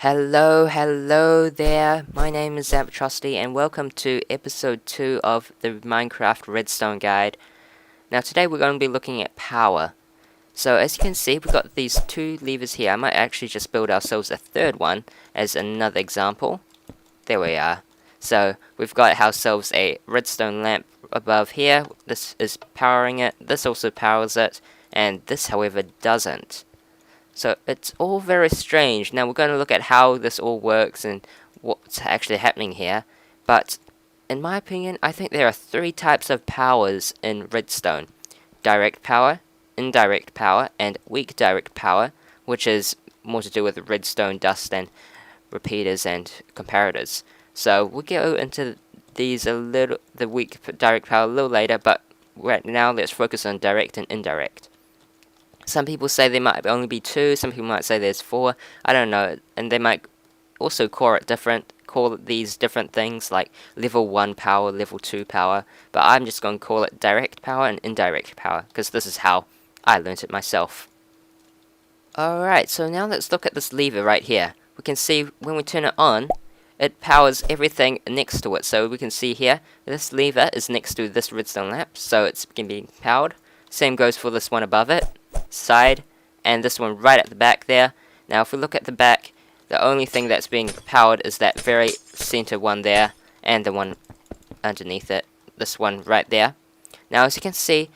Hello there, my name is Zapatrosty and welcome to episode 2 of the Minecraft Redstone guide. Now today we're going to be looking at power. So as you can see, we've got these two levers here. I might actually just build ourselves a third one as another example. There we are. So we've got ourselves a redstone lamp above here. This is powering it, this also powers it, and this however doesn't. So it's all very strange. Now we're going to look at how this all works and what's actually happening here. But in my opinion, I think there are three types of powers in Redstone. Direct power, indirect power, and weak direct power, which is more to do with Redstone Dust and repeaters and comparators. So we'll go into these the weak direct power a little later, but right now let's focus on direct and indirect. Some people say there might only be two, some people might say there's four, I don't know, and they might also call these different things like level 1 power, level 2 power, but I'm just going to call it direct power and indirect power, because this is how I learnt it myself. Alright, so now let's look at this lever right here. We can see when we turn it on, it powers everything next to it, so we can see here, this lever is next to this redstone lamp, so it's being powered. Same goes for this one above it, side, and this one right at the back there. Now if we look at the back, the only thing that's being powered is that very center one there, and the one underneath it, this one right there. Now as you can see,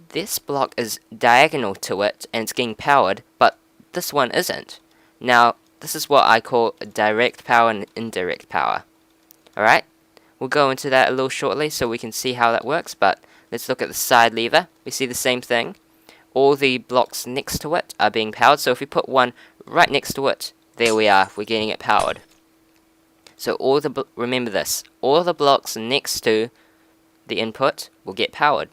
this block is diagonal to it, and it's getting powered, but this one isn't. Now this is what I call direct power and indirect power. Alright, we'll go into that a little shortly so we can see how that works, but let's look at the side lever. We see the same thing. All the blocks next to it are being powered, so if we put one right next to it, there we are, we're getting it powered. So remember this, all the blocks next to the input will get powered.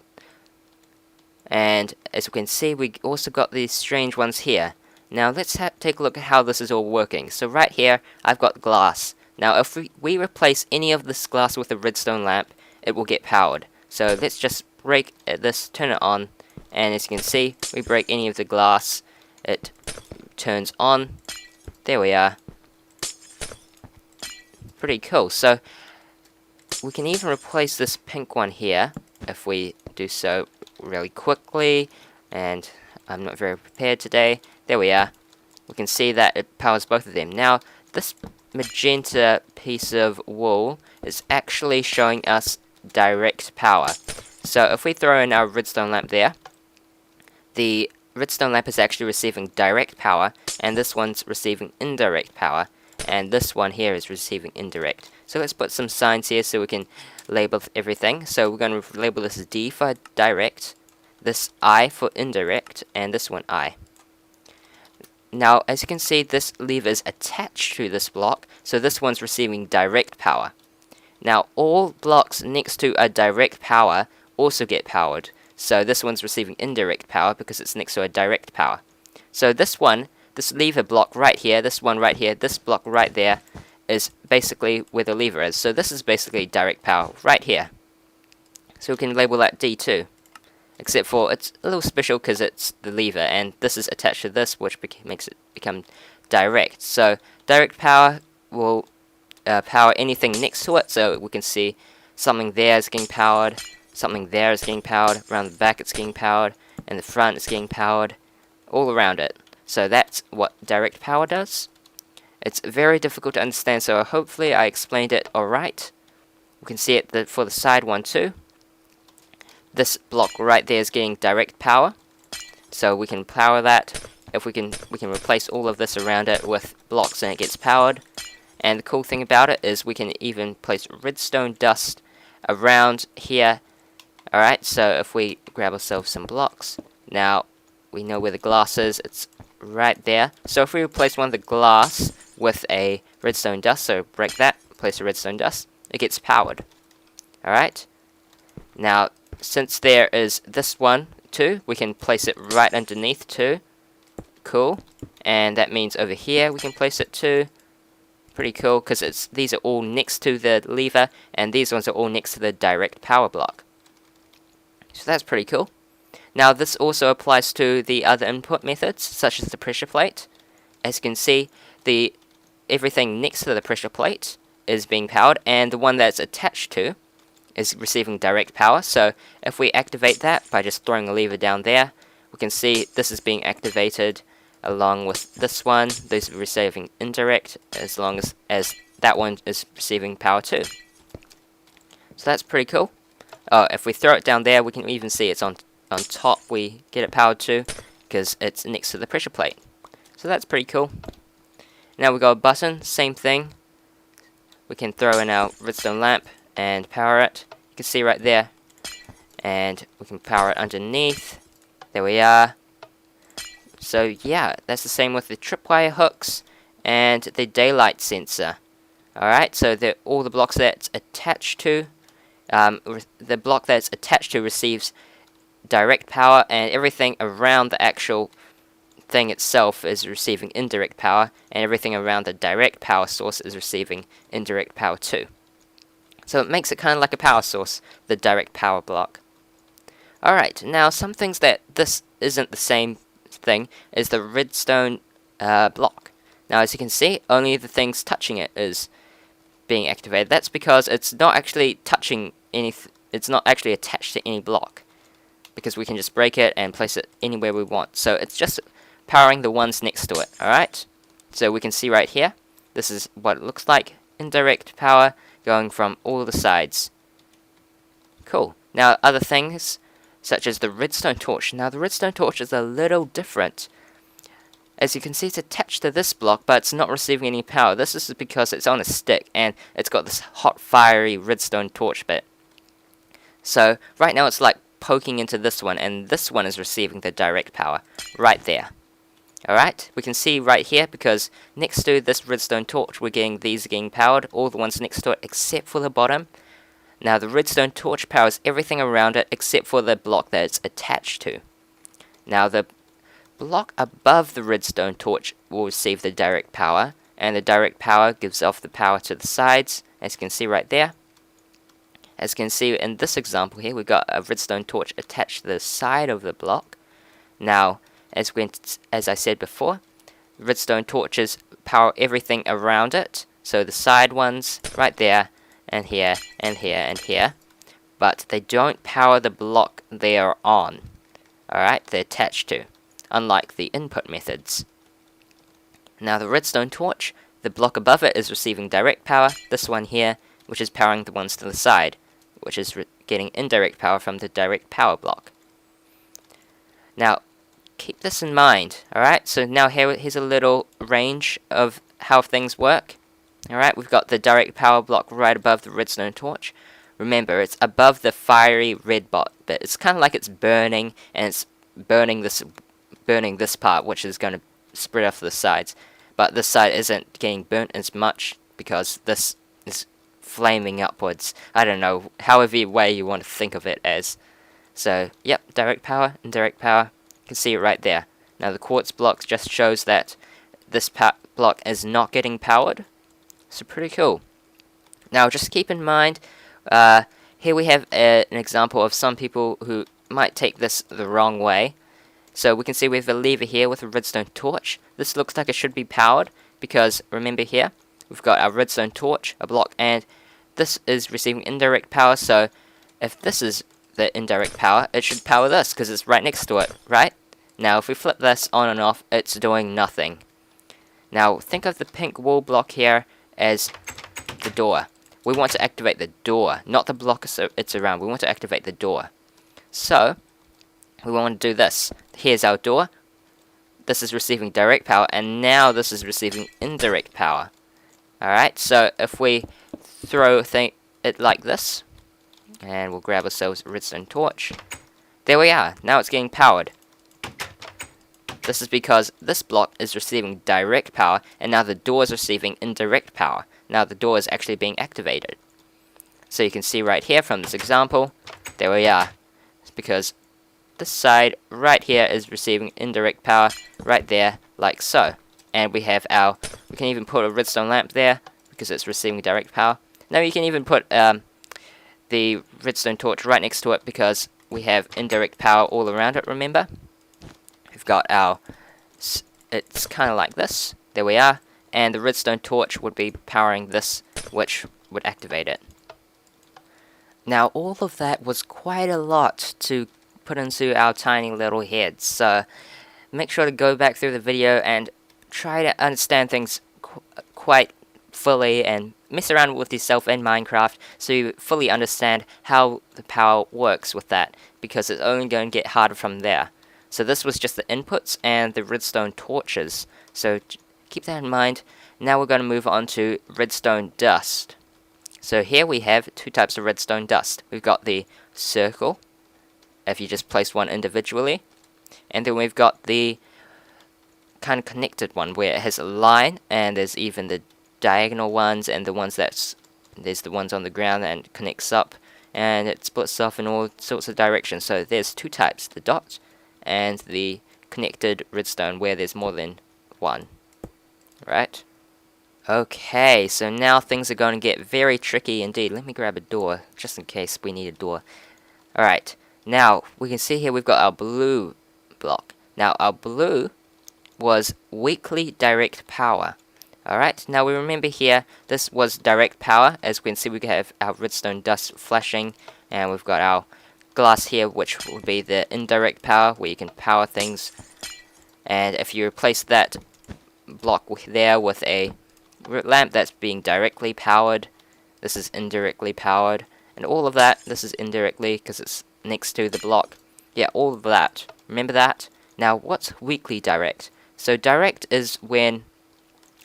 And as we can see, we also got these strange ones here. Now let's take a look at how this is all working. So right here, I've got glass. Now if we replace any of this glass with a redstone lamp, it will get powered. So let's just break this, turn it on, and as you can see, we break any of the glass, it turns on. There we are. Pretty cool. So we can even replace this pink one here if we do so really quickly, and I'm not very prepared today. There we are. We can see that it powers both of them. Now this magenta piece of wool is actually showing us direct power. So if we throw in our redstone lamp there, the redstone lamp is actually receiving direct power, and this one's receiving indirect power, and this one here is receiving indirect. So let's put some signs here so we can label everything. So we're going to label this D for direct, this I for indirect, and this one I. Now as you can see, this lever is attached to this block, so this one's receiving direct power. Now all blocks next to a direct power also get powered. So this one's receiving indirect power because it's next to a direct power. So this one, this lever block right here, this one right here, this block right there is basically where the lever is. So this is basically direct power right here. So we can label that D2. Except for it's a little special because it's the lever and this is attached to this, which makes it become direct. So direct power will power anything next to it. So we can see something there is getting powered, something there is getting powered, around the back it's getting powered, and the front it's getting powered, all around it. So that's what direct power does. It's very difficult to understand, so hopefully I explained it alright. We can see it for the side one too. This block right there is getting direct power, so we can power that. If we can replace all of this around it with blocks and it gets powered. And the cool thing about it is we can even place redstone dust around here. Alright, so if we grab ourselves some blocks, now we know where the glass is, it's right there. So if we replace one of the glass with a redstone dust, so break that, place a redstone dust, it gets powered. Alright, now since there is this one too, we can place it right underneath too. Cool, and that means over here we can place it too. Pretty cool, because these are all next to the lever, and these ones are all next to the direct power block. So that's pretty cool. Now this also applies to the other input methods, such as the pressure plate. As you can see, the everything next to the pressure plate is being powered, and the one that's attached to is receiving direct power. So if we activate that by just throwing a lever down there, we can see this is being activated along with this one. These are receiving indirect, as long as that one is receiving power too. So that's pretty cool. Oh, if we throw it down there, we can even see it's on top. We get it powered to because it's next to the pressure plate. So that's pretty cool. Now we got a button, same thing. We can throw in our redstone lamp and power it. You can see right there. And we can power it underneath. There we are. So yeah, that's the same with the tripwire hooks and the daylight sensor. Alright, so all the blocks that's attached to, the block that's attached to receives direct power, and everything around the actual thing itself is receiving indirect power, and everything around the direct power source is receiving indirect power too. So it makes it kind of like a power source, the direct power block. Alright, now some things that this isn't the same thing is the redstone block. Now as you can see, only the things touching it is being activated. That's because it's not actually touching it's not actually attached to any block, because we can just break it and place it anywhere we want. So it's just powering the ones next to it. Alright, so we can see right here, this is what it looks like, indirect power going from all the sides. Cool. Now other things such as the redstone torch. Now the redstone torch is a little different. As you can see, it's attached to this block, but it's not receiving any power. This is because it's on a stick, and it's got this hot, fiery redstone torch bit. So, right now it's like poking into this one, and this one is receiving the direct power, right there. Alright, we can see right here, because next to this redstone torch, these are getting powered, all the ones next to it, except for the bottom. Now, the redstone torch powers everything around it, except for the block that it's attached to. Now, the block above the redstone torch will receive the direct power, and the direct power gives off the power to the sides, as you can see right there. As you can see in this example here, we've got a redstone torch attached to the side of the block. Now, as I said before, redstone torches power everything around it, so the side ones right there, and here, and here, and here, but they don't power the block they are on. Alright, they're attached to, unlike the input methods. Now the redstone torch, the block above it is receiving direct power, this one here, which is powering the ones to the side, which is getting indirect power from the direct power block. Now, keep this in mind, alright? So now here's a little range of how things work. Alright, we've got the direct power block right above the redstone torch. Remember, it's above the fiery red bit. It's kind of like it's burning, and it's burning this part, which is going to spread off to the sides. But this side isn't getting burnt as much, because this is flaming upwards. I don't know, however way you want to think of it as. So, yep, direct power, indirect power. You can see it right there. Now the quartz block just shows that this block is not getting powered. So pretty cool. Now just keep in mind, here we have an example of some people who might take this the wrong way. So we can see we have a lever here with a redstone torch. This looks like it should be powered, because remember here, we've got our redstone torch, a block, and this is receiving indirect power. So if this is the indirect power, it should power this, because it's right next to it, right? Now if we flip this on and off, it's doing nothing. Now think of the pink wall block here as the door. We want to activate the door, not the block it's around. We want to activate the door. So we want to do this. Here's our door. This is receiving direct power, and now this is receiving indirect power. Alright, so if we throw it like this, and we'll grab ourselves a redstone torch. There we are. Now it's getting powered. This is because this block is receiving direct power, and now the door is receiving indirect power. Now the door is actually being activated. So you can see right here from this example, there we are. It's because this side right here is receiving indirect power right there, like so. And we can even put a redstone lamp there, because it's receiving direct power. Now you can even put the redstone torch right next to it, because we have indirect power all around it, remember? We've got it's kind of like this. There we are. and the Redstone Torch would be powering this, which would activate it. Now all of that was quite a lot to put into our tiny little heads, so make sure to go back through the video and try to understand things quite fully and mess around with yourself in Minecraft so you fully understand how the power works with that, because it's only going to get harder from there. So this was just the inputs and the redstone torches, so keep that in mind. Now we're going to move on to redstone dust. So here we have two types of redstone dust. We've got the circle, if you just place one individually, and then we've got the kind of connected one where it has a line, and there's even the diagonal ones and the ones there's the ones on the ground and connects up and it splits off in all sorts of directions. So there's two types, the dot and the connected redstone where there's more than one. Right? Okay, so now things are going to get very tricky indeed. Let me grab a door just in case we need a door. Alright, now we can see here we've got our blue block. Now our blue was weakly direct power. Alright, now we remember here, this was direct power. As we can see, we have our redstone dust flashing, and we've got our glass here, which would be the indirect power, where you can power things. And if you replace that block there with a lamp that's being directly powered, this is indirectly powered, and all of that, this is indirectly, because it's next to the block. Yeah, all of that. Remember that? Now, what's weakly direct? So direct is when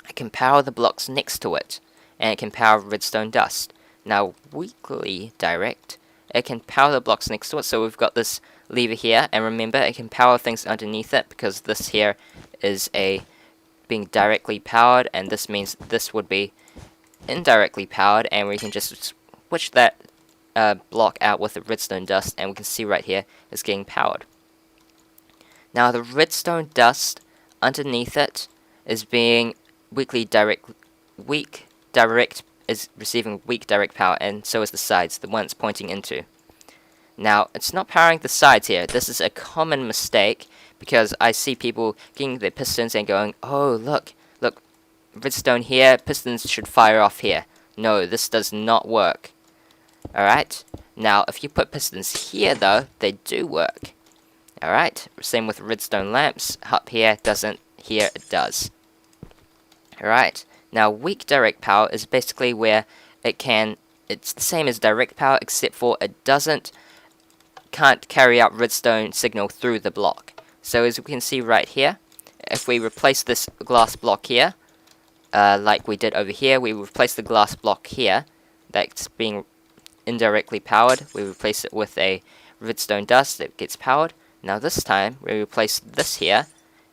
it can power the blocks next to it, and it can power redstone dust. Now, weakly direct, it can power the blocks next to it, so we've got this lever here, and remember, it can power things underneath it, because this here is being directly powered, and this means this would be indirectly powered, and we can just switch that block out with the redstone dust, and we can see right here it's getting powered. Now, the redstone dust underneath it is being weak direct is receiving weak direct power, and so is the sides, the one it's pointing into. Now, it's not powering the sides here. This is a common mistake, because I see people getting their pistons and going, oh, look, redstone here, pistons should fire off here. No, this does not work. Alright, now if you put pistons here though, they do work. Alright, same with redstone lamps. Up here it doesn't, here it does. Alright, now weak direct power is basically where it's the same as direct power, except for it can't carry out redstone signal through the block. So as we can see right here, if we replace this glass block here, like we did over here, we replace the glass block here, that's being indirectly powered, we replace it with a redstone dust that gets powered. Now this time, we replace this here,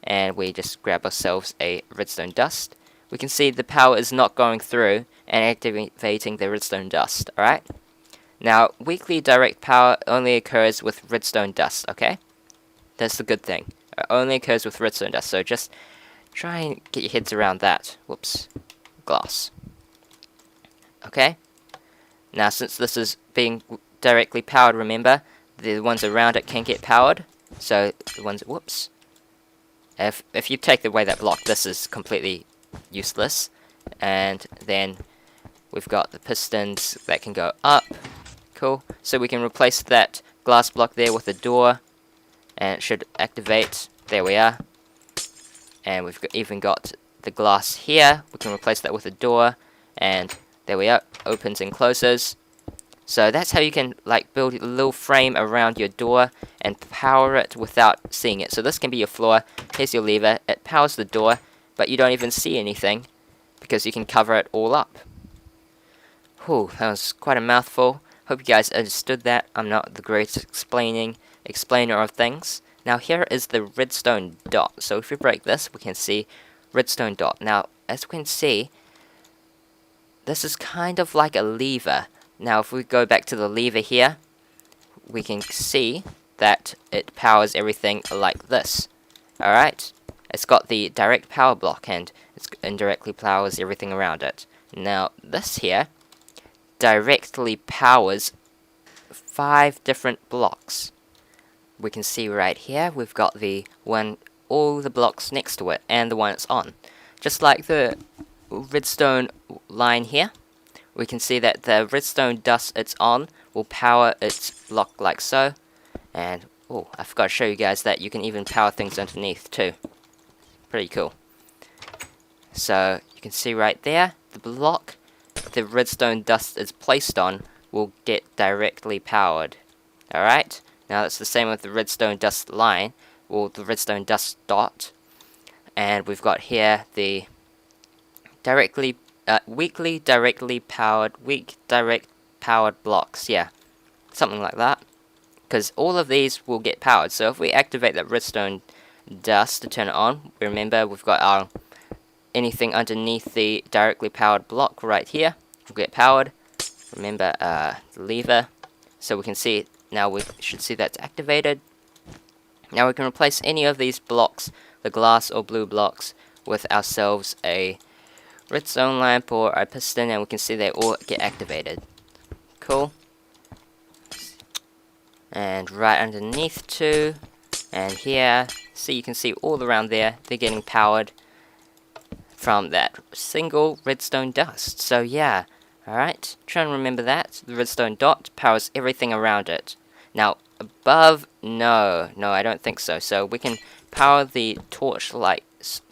and we just grab ourselves a redstone dust. We can see the power is not going through and activating the redstone dust, alright? Now, weakly direct power only occurs with redstone dust, okay? That's the good thing. It only occurs with redstone dust, so just try and get your heads around that. Whoops. Glass. Okay? Now, since this is being directly powered, remember, the ones around it can get powered. So, the ones... Whoops. If you take away that block, this is completely useless. And then we've got the pistons that can go up. Cool. So we can replace that glass block there with a door, and it should activate. There we are. And we've even got the glass here. We can replace that with a door, and there we are. Opens and closes. So that's how you can like build a little frame around your door and power it without seeing it. So this can be your floor. Here's your lever. It powers the door, but you don't even see anything because you can cover it all up. Whew, that was quite a mouthful. Hope you guys understood that. I'm not the greatest explainer of things. Now here is the redstone dot. So if we break this, we can see redstone dot. Now, as we can see, this is kind of like a lever. Now if we go back to the lever here, we can see that it powers everything like this. Alright? It's got the direct power block, and it indirectly powers everything around it. Now this here directly powers 5 different blocks. We can see right here we've got the one, all the blocks next to it, and the one it's on. Just like the redstone line here, we can see that the redstone dust it's on will power its block like so. And oh, I forgot to show you guys that you can even power things underneath too. Pretty cool. So you can see right there, the block the redstone dust is placed on will get directly powered. Alright, now it's the same with the redstone dust line, or the redstone dust dot. And we've got here the weak direct powered blocks, yeah, something like that. Because all of these will get powered. So if we activate that redstone dust to turn it on, remember we've got our anything underneath the directly powered block right here will get powered. Remember the lever, so we can see it now. We should see that's activated. Now we can replace any of these blocks, the glass or blue blocks, with ourselves a redstone lamp or a piston, and we can see they all get activated. Cool. And right underneath too, and here, see, you can see all around there, they're getting powered from that single redstone dust. So yeah, alright, try and remember that. The redstone dot powers everything around it. Now, above, no, I don't think so. So we can power the torch like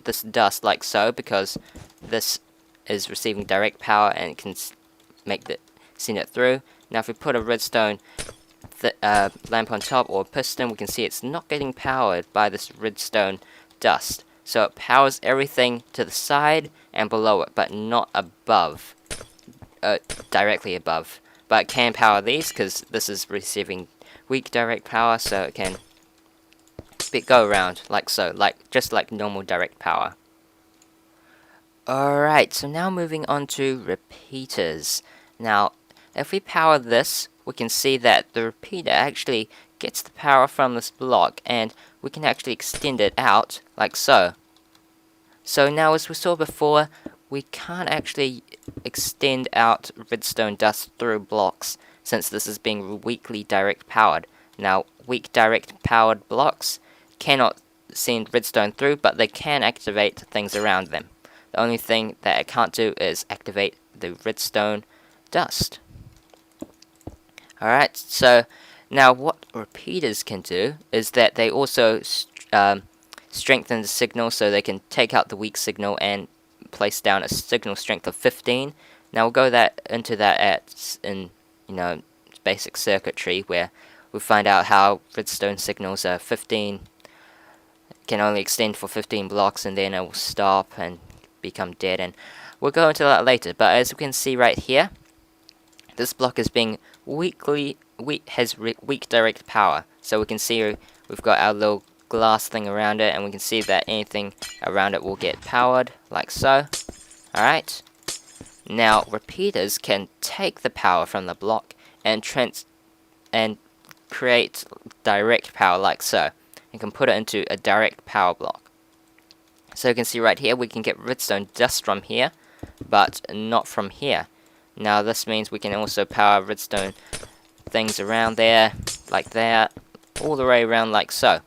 this dust like so, because this is receiving direct power and it can send it through. Now if we put a redstone lamp on top or piston, we can see it's not getting powered by this redstone dust. So it powers everything to the side and below it, but not above, directly above. But it can power these because this is receiving weak direct power, so it can go around like so, just like normal direct power. Alright, so now moving on to repeaters. Now, if we power this, we can see that the repeater actually gets the power from this block, and we can actually extend it out like so. So now, as we saw before, we can't actually extend out redstone dust through blocks, since this is being weakly direct powered. Now, weak direct powered blocks cannot send redstone through, but they can activate things around them. The only thing that it can't do is activate the redstone dust. Alright, so now what repeaters can do is that they also strengthen the signal, so they can take out the weak signal and place down a signal strength of 15. Now we'll go into that in basic circuitry, where we find out how redstone signals are 15, can only extend for 15 blocks, and then it will stop and become dead, and we'll go into that later. But as we can see right here, this block is being weak direct power. So we can see we've got our little glass thing around it, and we can see that anything around it will get powered like so. Alright, now repeaters can take the power from the block and create direct power like so, and can put it into a direct power block. So you can see right here, we can get redstone dust from here, but not from here. Now this means we can also power redstone things around there, like that, all the way around like so.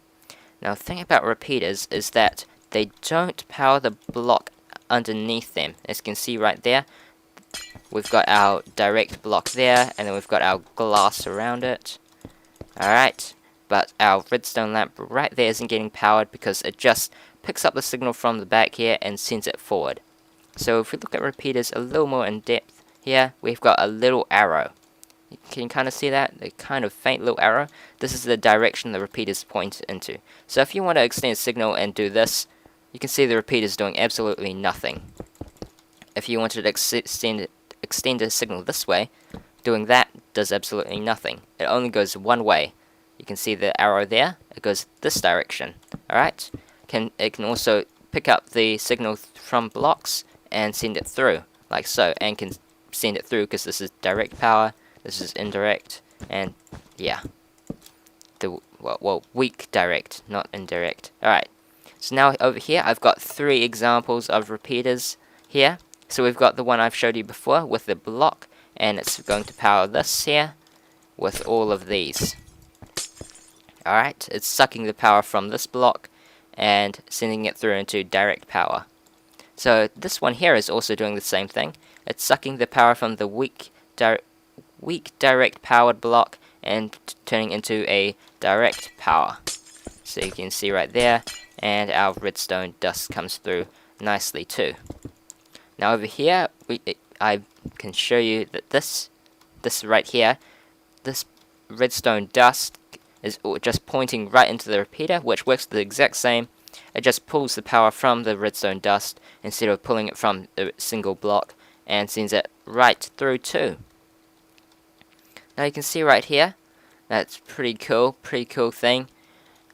Now the thing about repeaters is that they don't power the block underneath them. As you can see right there, we've got our direct block there, and then we've got our glass around it. Alright, but our redstone lamp right there isn't getting powered because it just picks up the signal from the back here and sends it forward. So if we look at repeaters a little more in depth, here we've got a little arrow. You can kind of see that, the kind of faint little arrow. This is the direction the repeaters point into. So if you want to extend a signal and do this, you can see the repeaters doing absolutely nothing. If you wanted to extend a signal this way, doing that does absolutely nothing. It only goes one way. You can see the arrow there, it goes this direction. Alright? It can also pick up the signal from blocks and send it through, like so, and can send it through because this is direct power, this is indirect, and yeah. Weak direct, not indirect. Alright, so now over here I've got 3 examples of repeaters here. So we've got the one I've showed you before with the block, and it's going to power this here with all of these. Alright, it's sucking the power from this block and sending it through into direct power. So this one here is also doing the same thing. It's sucking the power from the weak direct powered block and turning into a direct power. So you can see right there, and our redstone dust comes through nicely too. Now over here, I can show you that this right here, this redstone dust is just pointing right into the repeater, which works the exact same. It just pulls the power from the redstone dust instead of pulling it from the single block, and sends it right through too. Now you can see right here, that's pretty cool thing.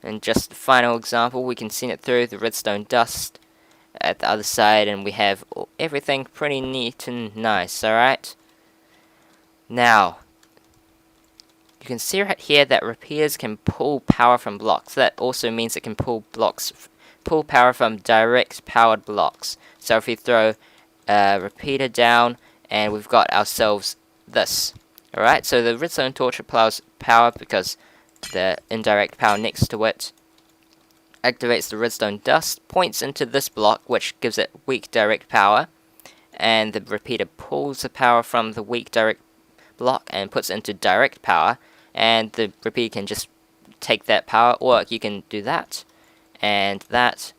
And just the final example, we can send it through the redstone dust at the other side, and we have everything pretty neat and nice, alright? Now, you can see right here that repeaters can pull power from blocks. That also means it can pull power from direct powered blocks. So if we throw a repeater down, and we've got ourselves this. Alright, so the redstone torch applies power because the indirect power next to it activates the redstone dust, points into this block, which gives it weak direct power, and the repeater pulls the power from the weak direct block and puts it into direct power, and the repeater can just take that power, or you can do that, and that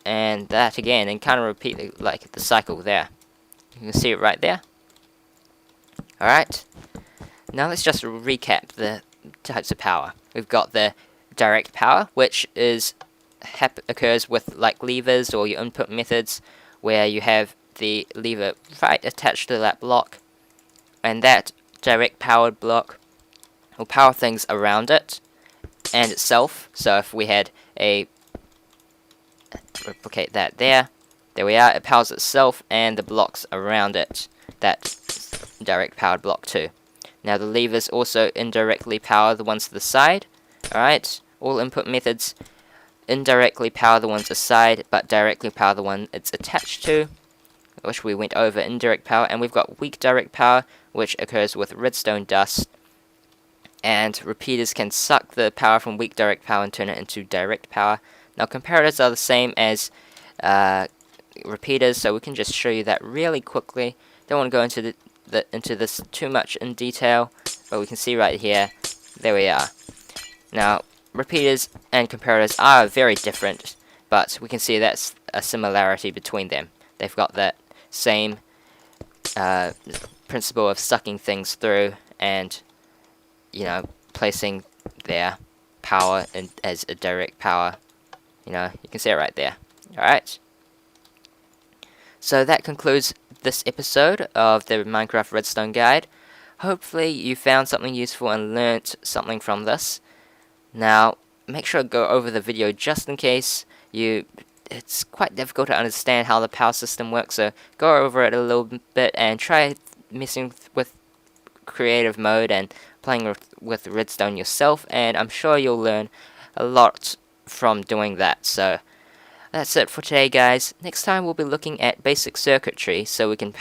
again, and kind of repeat like the cycle there. You can see it right there. Alright, now let's just recap the types of power. We've got the direct power, which occurs with like levers or your input methods, where you have the lever right attached to that block, and that direct powered block will power things around it and itself. So if we had a replicate that there we are, it powers itself and the blocks around it, that direct powered block too. Now the levers also indirectly power the ones to the side. Alright, all input methods indirectly power the ones aside, but directly power the one it's attached to, which we went over indirect power. And we've got weak direct power, which occurs with redstone dust, and repeaters can suck the power from weak direct power and turn it into direct power. Now comparators are the same as repeaters, so we can just show you that really quickly. Don't want to go into this too much in detail, but we can see right here, there we are. Now repeaters and comparators are very different, but we can see that's a similarity between them. They've got that same principle of sucking things through and, you know, placing their power as a direct power. You know, you can see it right there. Alright. So that concludes this episode of the Minecraft Redstone Guide. Hopefully you found something useful and learnt something from this. Now, make sure to go over the video just in case it's quite difficult to understand how the power system works, so go over it a little bit and try messing with creative mode and playing with redstone yourself, and I'm sure you'll learn a lot from doing that. So that's it for today, guys. Next time we'll be looking at basic circuitry, so we can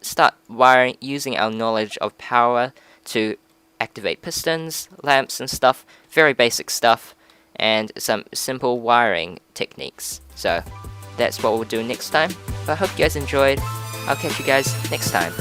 start wiring using our knowledge of power to activate pistons, lamps and stuff. Very basic stuff, and some simple wiring techniques. So that's what we'll do next time. But I hope you guys enjoyed. I'll catch you guys next time.